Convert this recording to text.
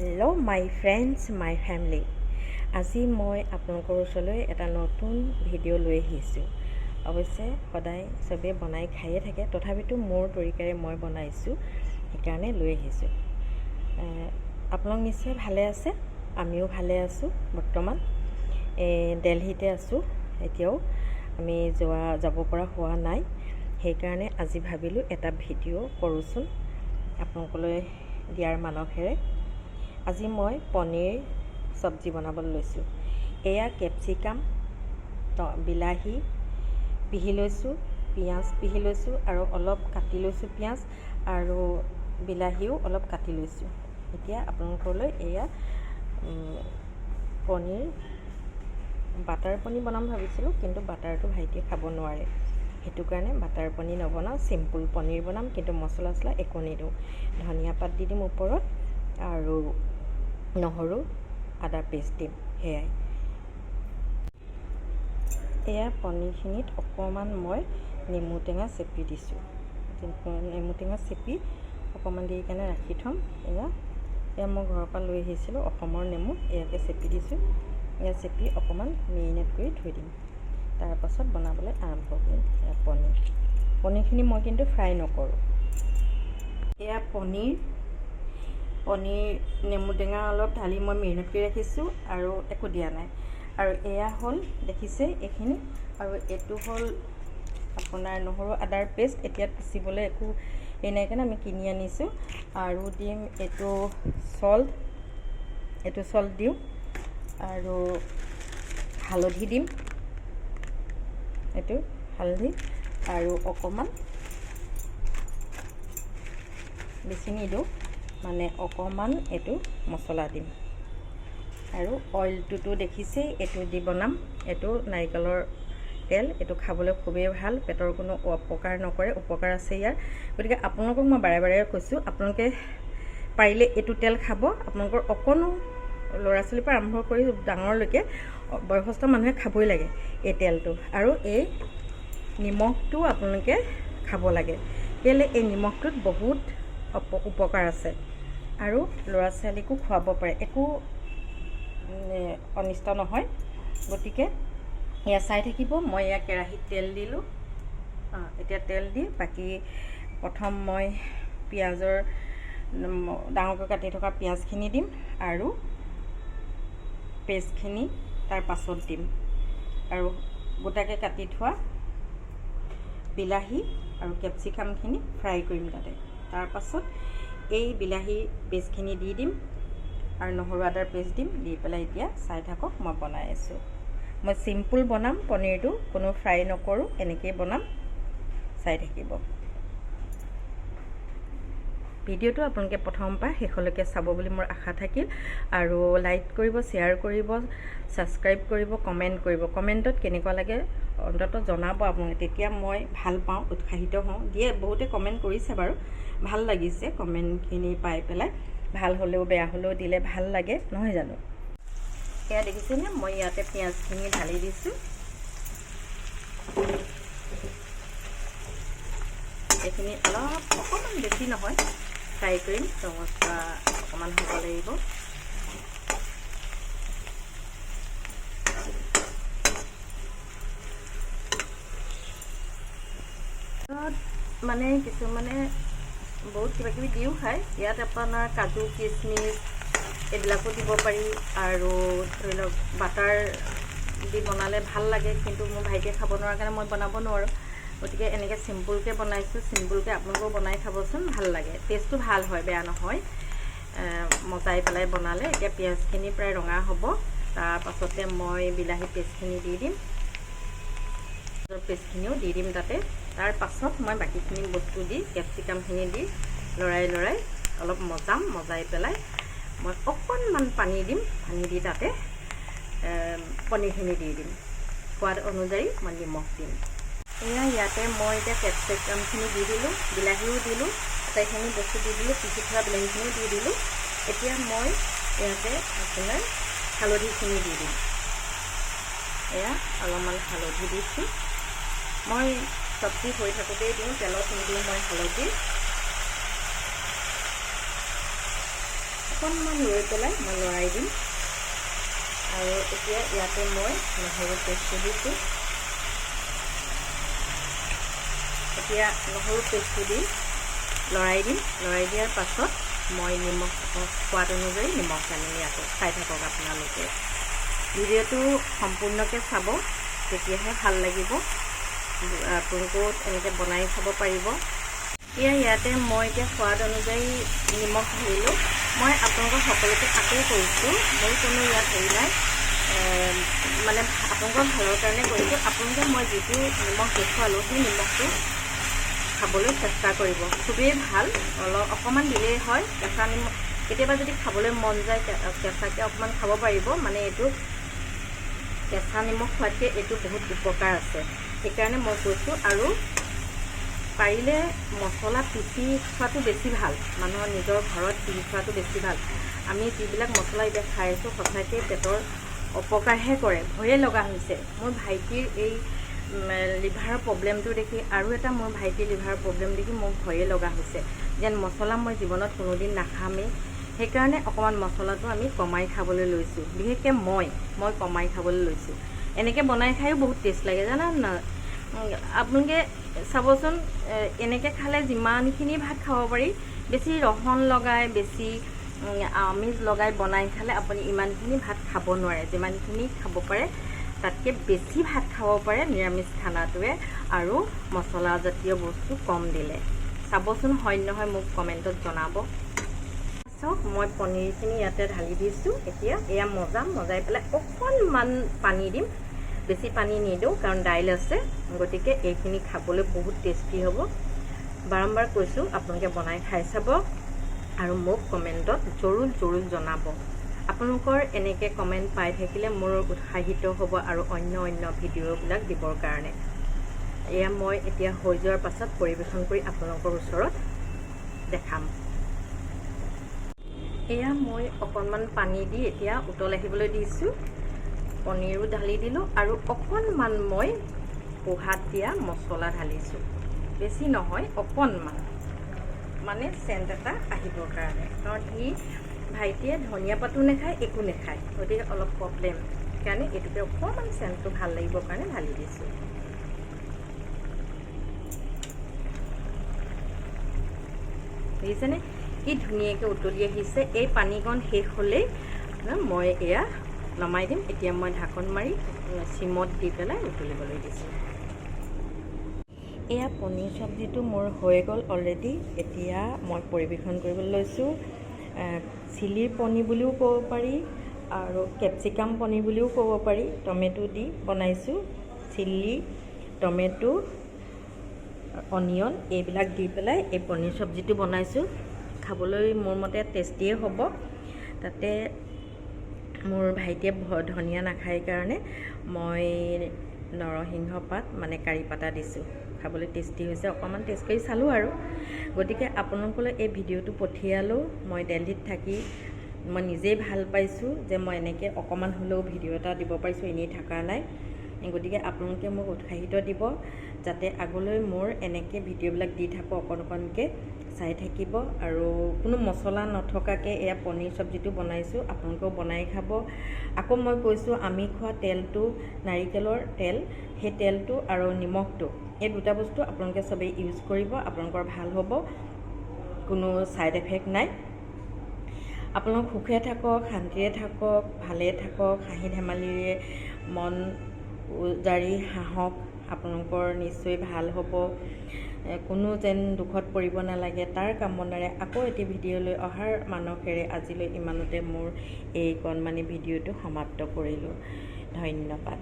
Hello' মাই friends মাই family. আজি মই আপোনালোকৰ ওচৰলৈ এটা নতুন ভিডিঅ' লৈ আহিছোঁ। অৱশ্যে সদায় চবেই বনাই খায়ে থাকে, তথাপিতো মোৰ তৰিকাৰে মই বনাইছোঁ, সেইকাৰণে লৈ আহিছোঁ। আপোনালোক নিশ্চয় ভালে আছে, আমিও ভালে আছোঁ। বৰ্তমান দিল্লীতে আছোঁ, এতিয়াও আমি যাব পৰা হোৱা নাই। সেইকাৰণে আজি ভাবিলোঁ এটা ভিডিঅ' কৰোঁচোন আপোনালোকলৈ দিয়াৰ মানসেৰে। আজি মই পনীৰ চব্জি বনাবলৈ লৈছোঁ। এয়া কেপচিকাম, বিলাহী পিহি লৈছোঁ, পিঁয়াজ পিহি লৈছোঁ আৰু অলপ কাটি লৈছোঁ পিঁয়াজ, আৰু বিলাহীও অলপ কাটি লৈছোঁ। এতিয়া আপোনালোকলৈ এয়া পনীৰ বাটাৰ পনীৰ বনাম ভাবিছিলোঁ, কিন্তু বাটাৰটো ভাইটিয়ে খাব নোৱাৰে, সেইটো কাৰণে বাটাৰ পনীৰ নবনাওঁ, চিম্পুল পনীৰ বনাম। কিন্তু মছলা চছলা একো নিদিওঁ, ধনিয়া পাত দি দিম ওপৰত আৰু নহৰু আদা পেষ্ট দিম, সেয়াই। এয়া পনীৰখিনিত অকণমান মই নেমু টেঙা চেপি দিছোঁ। নেমু টেঙা চেপি অকণমান দেৰি কাৰণে ৰাখি থ'ম। এয়া মই ঘৰৰ পৰা লৈ আহিছিলোঁ অসমৰ নেমু, এয়াকে চেপি দিছোঁ। এয়া চেপি অকণমান মেৰিনেট কৰি থৈ দিম, তাৰপাছত বনাবলৈ আৰম্ভ কৰিম। এয়া পনীৰখিনি মই কিন্তু ফ্ৰাই নকৰোঁ। এয়া পনীৰ নেমু টেঙা অলপ ঢালি মই মেৰিনেট কৰি ৰাখিছোঁ, আৰু একো দিয়া নাই। আৰু এয়া হ'ল দেখিছে এইখিনি, আৰু এইটো হ'ল আপোনাৰ নহৰু আদাৰ পেষ্ট। এতিয়া পিচিবলৈ একো নাই কাৰণে আমি কিনি আনিছোঁ। আৰু দিম এইটো চল্ট দিওঁ, আৰু হালধি দিম, এইটো হালধি, আৰু অকণমান বেছি নিদিওঁ, মানে অকণমান এইটো মছলা দিম। আৰু অইলটোতো দেখিছেই, এইটো দি বনাম। এইটো নাৰিকলৰ তেল, এইটো খাবলৈ খুবেই ভাল, পেটৰ কোনো অপকাৰ নকৰে, উপকাৰ আছে ইয়াৰ। গতিকে আপোনালোকক মই বাৰে বাৰে কৈছোঁ, আপোনালোকে পাৰিলে এইটো তেল খাব। আপোনালোকৰ অকণো ল'ৰা ছোৱালীৰ পৰা আৰম্ভ কৰি ডাঙৰলৈকে বয়সস্থ মানুহে খাবই লাগে এই তেলটো। আৰু এই নিমখটো আপোনালোকে খাব লাগে, কেলৈ এই নিমখটোত বহুত উপকাৰ আছে, আৰু ল'ৰা ছোৱালীকো খুৱাব পাৰে, একো অনিষ্ট নহয়। গতিকে এয়া চাই থাকিব। মই এয়া কেৰাহীত তেল দিলোঁ। এতিয়া তেল দি বাকী প্ৰথম মই পিঁয়াজৰ ডাঙৰকৈ কাটি থকা পিঁয়াজখিনি দিম, আৰু পেষ্টখিনি তাৰ পাছত দিম, আৰু গোটাকৈ কাটি থোৱা বিলাহী আৰু কেপচিকামখিনি ফ্ৰাই কৰিম তাতে। তাৰপাছত এই বিলাহী পেষ্টখিনি দি দিম, আৰু নহৰু আদাৰ পেষ্ট দিম, দি পেলাই এতিয়া চাই থাকক মই বনাই আছোঁ। মই চিম্পুল বনাম, পনীৰটো কোনো ফ্ৰাই নকৰোঁ, এনেকৈয়ে বনাম, চাই থাকিব। ভিডিঅ'টো আপোনালোকে প্ৰথমৰ পৰা শেষলৈকে চাব বুলি মোৰ আশা থাকিল। আৰু লাইক কৰিব, শ্বেয়াৰ কৰিব, ছাবস্ক্ৰাইব কৰিব, কমেণ্ট কৰিব। কমেণ্টত কেনেকুৱা লাগে অন্ততঃ জনাব আপোনালোকে, তেতিয়া মই ভাল পাওঁ, উৎসাহিত হওঁ। বহুতে কমেণ্ট কৰিছে বাৰু, ভাল লাগিছে কমেণ্টখিনি পাই পেলাই। ভাল হ'লেও বেয়া হ'লেও দিলে ভাল লাগে, নহয় জানো? এয়া দেখিছেনে, মই ইয়াতে পিঁয়াজখিনি ঢালি দিছোঁ। এইখিনি অকণমান বেছি নহয়, ফ্ৰাই কৰিম, ৰঙচুৱা অকণমান হ'ব লাগিব। মানে কিছুমানে বহুত কিবাকিবি দিও খায়, ইয়াত আপোনাৰ কাজু কিচমিচ এইবিলাকো দিব পাৰি, আৰু ধৰি লওক বাটাৰ দি বনালে ভাল লাগে, কিন্তু মোৰ ভাইটিয়ে খাব নোৱাৰাৰ কাৰণে মই বনাব নোৱাৰোঁ। গতিকে এনেকৈ চিম্পুলকৈ বনাইছোঁ। চিম্পুলকৈ আপোনালোকেও বনাই খাবচোন, ভাল লাগে, টেষ্টটো ভাল হয়, বেয়া নহয়, মজাই পেলাই বনালে। এতিয়া পিঁয়াজখিনি প্ৰায় ৰঙা হ'ব, তাৰপাছতে মই বিলাহী পেষ্টখিনি দি দিম, পেষ্টখিনিও দি দিম তাতে। তাৰ পাছত মই বাকীখিনি বস্তু দি কেপচিকামখিনি দি লৰাই অলপ মজাই পেলাই মই অকণমান পানী দিম, পানী দি তাতে পনীৰখিনি দি দিম, সোৱাদ অনুযায়ী মই নিমখ দিম। ইয়াতে মই এতিয়া কেপচিকামখিনি দি দিলোঁ, বিলাহীও দিলোঁ, আটাইখিনি বস্তু দি দিলোঁ, পিচি থোৱা বিলাহীখিনিও দি দিলোঁ। এতিয়া মই ইয়াতে আপোনাৰ হালধিখিনি দি দিম। এয়া অলপমান হালধি দিছোঁ, মই চব্জি হৈ থাকোঁতেই দিওঁ, তেলত নিদিওঁ মই হালধি। অকণমান লৈ পেলাই মই লৰাই দিম। আৰু এতিয়া ইয়াতে মই নহৰু পেষ্টটো দিছোঁ। এতিয়া নহৰু পেষ্টটো দি লৰাই দিম। লৰাই দিয়াৰ পাছত মই নিমখ সোৱাদ অনুযায়ী নিমখ সানিম। ইয়াতে চাই থাকক আপোনালোকে। ভিডিঅ'টো সম্পূৰ্ণকৈ চাব, তেতিয়াহে ভাল লাগিব। আপোনালোকেও এনেকৈ বনাই খাব পাৰিব। ইয়াতে মই এতিয়া সোৱাদ অনুযায়ী নিমখ ঢালিলোঁ। মই আপোনালোকক সকলোকে আকৌ কৈছোঁ, মোৰ কোনো ইয়াত হেৰি নাই, মানে আপোনালোকৰ ভালৰ কাৰণে কৰিছোঁ। আপোনালোকে মই যিটো নিমখ দেখুৱালোঁ সেই নিমখটো খাবলৈ চেষ্টা কৰিব। খুবেই ভাল, অকণমান দিলেই হয়। কেঁচা নিমখ কেতিয়াবা যদি খাবলৈ মন যায় কেঁচাকৈ অকণমান খাব পাৰিব। মানে এইটো কেঁচা নিমখ খোৱাতকৈ এইটো বহুত উপকাৰ আছে, সেইকাৰণে মই কৈছোঁ। আৰু পাৰিলে মছলা পিচি খোৱাটো বেছি ভাল, মানুহৰ নিজৰ ঘৰত পিচি খোৱাটো বেছি ভাল। আমি যিবিলাক মছলা এতিয়া খাই আছোঁ সঁচাকৈ পেটৰ অপকাৰহে কৰে। ভয়ে লগা হৈছে মোৰ ভাইটিৰ এই লিভাৰৰ প্ৰব্লেমটো দেখি, আৰু এটা মোৰ ভাইটিৰ লিভাৰৰ প্ৰব্লেম দেখি মোৰ ভয়ে লগা হৈছে যেন মছলা মই জীৱনত কোনোদিন নাখামেই। সেইকাৰণে অকণমান মছলাটো আমি কমাই খাবলৈ লৈছোঁ। বিশেষকৈ মই কমাই খাবলৈ লৈছোঁ। এনেকৈ বনাই খায়ো বহুত টেষ্ট লাগে, জানানে না? আপোনালোকে চাবচোন, এনেকৈ খালে যিমানখিনি ভাত খাব পাৰি, বেছি ৰহন লগাই বেছি আমিষ লগাই বনাই খালে আপুনি ইমানখিনি ভাত খাব নোৱাৰে। যিমানখিনি খাব পাৰে তাতকৈ বেছি ভাত খাব পাৰে নিৰামিষ খানাটোৱে, আৰু মছলাজাতীয় বস্তু কম দিলে। চাবচোন হয় নহয় মোক কমেণ্টত জনাব। চাওক, মই পনীৰখিনি ইয়াতে ঢালি দিছোঁ। এতিয়া এয়া মজাই পেলাই অকণমান পানী দিম। বেছি পানী নিদিওঁ কাৰণ দাইল আছে, গতিকে এইখিনি খাবলৈ বহুত টেষ্টি হ'ব। বাৰম্বাৰ কৈছোঁ, আপোনালোকে বনাই খাই চাব আৰু মোক কমেণ্টত জৰুৰ জনাব। আপোনালোকৰ এনেকৈ কমেণ্ট পাই থাকিলে মোৰ উৎসাহিত হ'ব আৰু অন্য ভিডিঅ'বিলাক দিবৰ কাৰণে। এয়া মই এতিয়া হৈ যোৱাৰ পাছত পৰিৱেশন কৰি আপোনালোকৰ ওচৰত দেখাম। এয়া মই অকণমান পানী দি এতিয়া উতল আহিবলৈ দিছোঁ। পনীৰো ঢালি দিলোঁ আৰু অকণমান মই পোহাত দিয়া মছলা ঢালিছোঁ। বেছি নহয়, অকণমান, মানে চেণ্ট এটা আহিবৰ কাৰণে। কাৰণ ভাইটিয়ে ধনিয়া পাতো নাখায়, একো নাখায়, গতিকে অলপ প্ৰব্লেম। সেইকাৰণে এইটোকে অকণমান চেণ্টটো ভাল লাগিবৰ কাৰণে ঢালি দিছোঁ। দেখিছেনে কি ধুনীয়াকৈ উতলি আহিছে। এই পানীকণ শেষ হ'লেই মই এয়া নমাই দিম। এতিয়া মই ঢাকন মাৰি চিমত দি পেলাই উতলিবলৈ দিছোঁ। এয়া পনীৰ চব্জিটো মোৰ হৈ গ'ল অলৰেডি। এতিয়া মই পৰিৱেশন কৰিবলৈ লৈছোঁ। চিলিৰ পনীৰ বুলিও ক'ব পাৰি আৰু কেপচিকাম পনীৰ বুলিও ক'ব পাৰি। টমেটো দি বনাইছোঁ। চিলি, টমেটো, অনিয়ন এইবিলাক দি পেলাই এই পনীৰ চব্জিটো বনাইছোঁ। খাবলৈ মোৰ মতে টেষ্টিয়ে হ'ব। তাতে মোৰ ভাইটিয়ে ধনিয়া নাখায় কাৰণে মই নৰসিংহ পাত মানে কাৰি পাতা দিছোঁ। খাবলৈ টেষ্টি হৈছে। অকণমান টেষ্ট কৰি চালোঁ আৰু। গতিকে আপোনালোকলৈ এই ভিডিঅ'টো পঠিয়ালোঁ। মই দিল্লীত থাকি মই নিজেই ভাল পাইছোঁ যে মই এনেকৈ অকণমান হ'লেও ভিডিঅ' এটা দিব পাৰিছোঁ, এনেই থকা নাই। গতিকে আপোনালোকে মোক উৎসাহিত দিব যাতে আগলৈ মোৰ এনেকৈ ভিডিঅ'বিলাক দি থাকোঁ, অকণকৈ চাই থাকিব। আৰু কোনো মছলা নথকাকৈ এয়া পনীৰ চব্জিটো বনাইছোঁ। আপোনালোকেও বনাই খাব। আকৌ মই কৈছোঁ, আমি খোৱা তেলটো নাৰিকলৰ তেল, সেই তেলটো আৰু নিমখটো, এই দুটা বস্তু আপোনালোকে চবেই ইউজ কৰিব। আপোনালোকৰ ভাল হ'ব, কোনো ছাইড এফেক্ট নাই। আপোনালোক সুখে থাকক, শান্তিৰে থাকক, ভালে থাকক, হাঁহি ধেমালিৰে মন জাৰি হাঁহক। আপোনালোকৰ নিশ্চয় ভাল হ'ব। কোনো যেন দুখত পৰিব নালাগে, তাৰ কামনাৰে আকৌ এটি ভিডিঅ' লৈ অহাৰ মানসেৰে আজিলৈ ইমানতে মোৰ এই কণমানি ভিডিঅ'টো সমাপ্ত কৰিলোঁ। ধন্যবাদ।